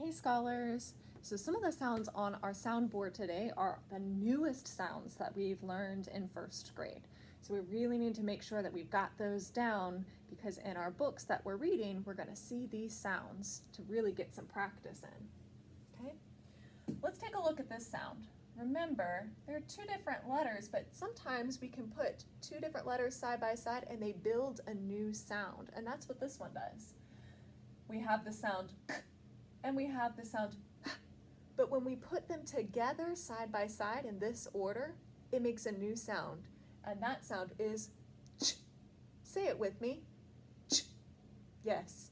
Hey scholars! So some of the sounds on our soundboard today are the newest sounds that we've learned in first grade. So we really need to make sure that we've got those down because in our books that we're reading, we're going to see these sounds to really get some practice in. Okay? Let's take a look at this sound. Remember, there are two different letters, but sometimes we can put two different letters side by side and they build a new sound, and that's what this one does. We have the sound k and we have the sound h, but when we put them together side by side in this order, it makes a new sound, and that sound is ch. Say it with me. Ch. Yes.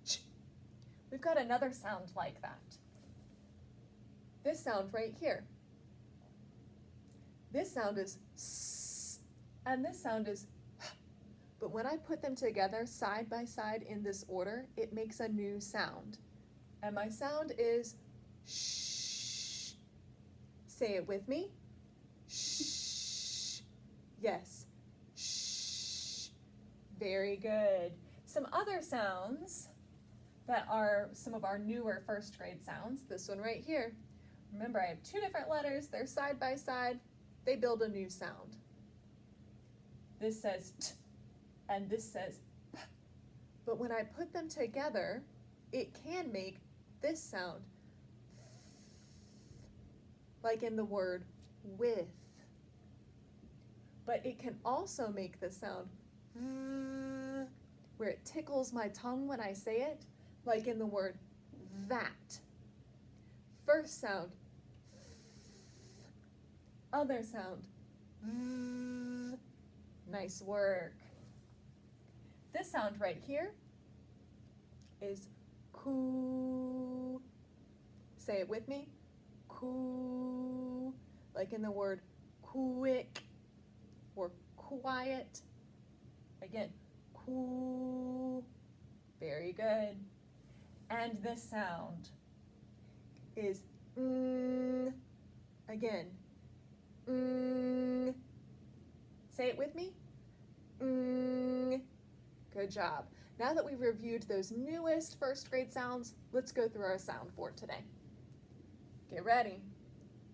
Ch. We've got another sound like that. This sound right here. This sound is s, and this sound is h. But when I put them together side by side in this order, it makes a new sound. And my sound is shh. Say it with me. Shh. Yes. Shh. Very good. Some other sounds that are some of our newer first grade sounds. This one right here. Remember, I have two different letters. They're side by side. They build a new sound. This says t, and this says p. But when I put them together, it can make this sound, like in the word with. But it can also make the sound where it tickles my tongue when I say it, like in the word that. First sound, other sound, nice work. This sound right here is coo. Say it with me. Coo. Like in the word quick or quiet. Again, coo. Very good. And this sound is again. Say it with me. Good job. Now that we've reviewed those newest first grade sounds, let's go through our soundboard today. Get ready.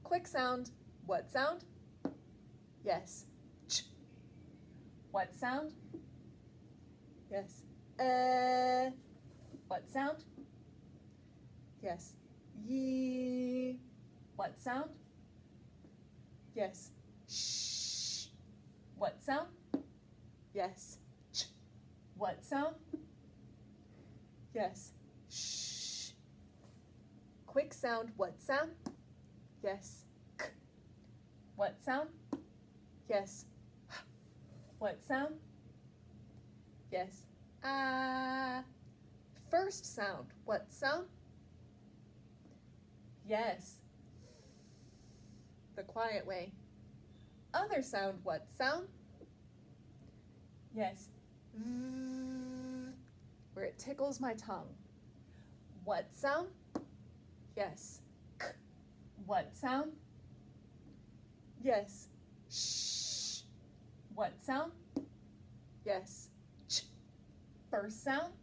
Quick sound. What sound? Yes. Ch. What sound? Yes. What sound? Yes. Ye. What sound? Yes. Shh. What sound? Yes. Ch. What sound? Yes. Shh. Quick sound. What sound? Yes. K. What sound? Yes. H. What sound? Yes. Ah. First sound. What sound? Yes. The quiet way. Other sound. What sound? Yes. Where it tickles my tongue. What sound? Yes. K. What sound? Yes. Shh. What sound? Yes. Ch. First sound?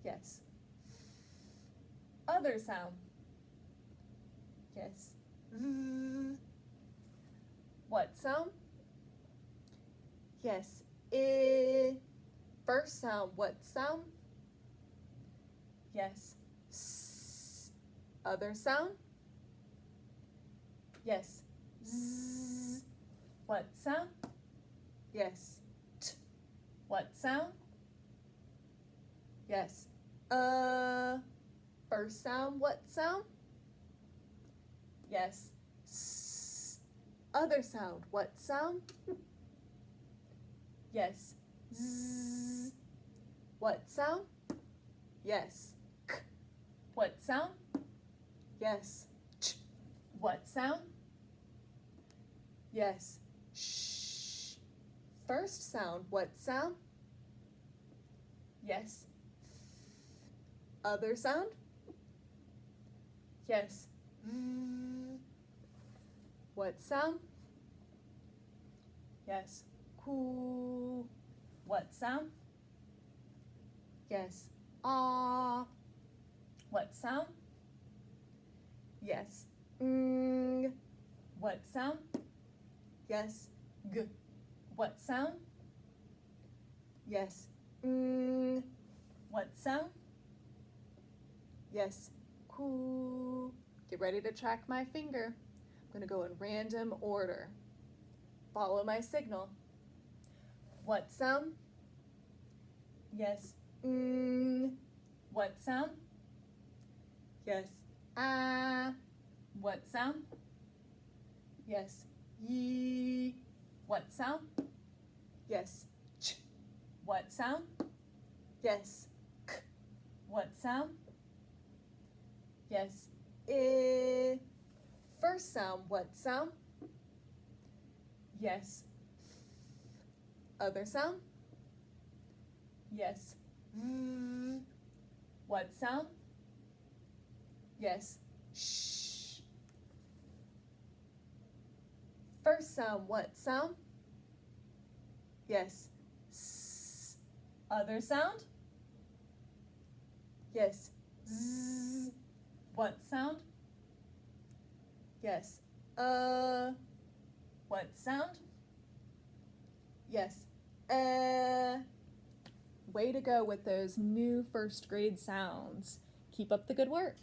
Yes. Other sound? Yes. What sound? Yes. First sound. What sound? Yes. S. Other sound? Yes. Z. What sound? Yes. T. What sound? Yes. First sound. What sound? Yes. S. Other sound. What sound? Yes. Z. What sound? Yes. K. What sound? Yes. Ch. What sound? Yes. Shh. First sound. What sound? Yes. Other sound? Yes. What sound? Yes. Coo. What sound? Yes. Ah. What sound? Yes. Ng. What sound? Yes. G. What sound? Yes. Ng. What sound? Yes. Ku. Get ready to track my finger. I'm going to go in random order. Follow my signal. What sound? Yes. Ng. What sound? Yes. Ah. What sound? Yes. Yi. What sound? Yes. Ch. What sound? Yes. K. What sound? Yes. I. First sound, what sound? Yes. Other sound? Yes. V. What sound? Yes. Sh. First sound, what sound? Yes. S. Other sound? Yes. Z. What sound? Yes. What sound? Yes. Way to go with those new first grade sounds. Keep up the good work.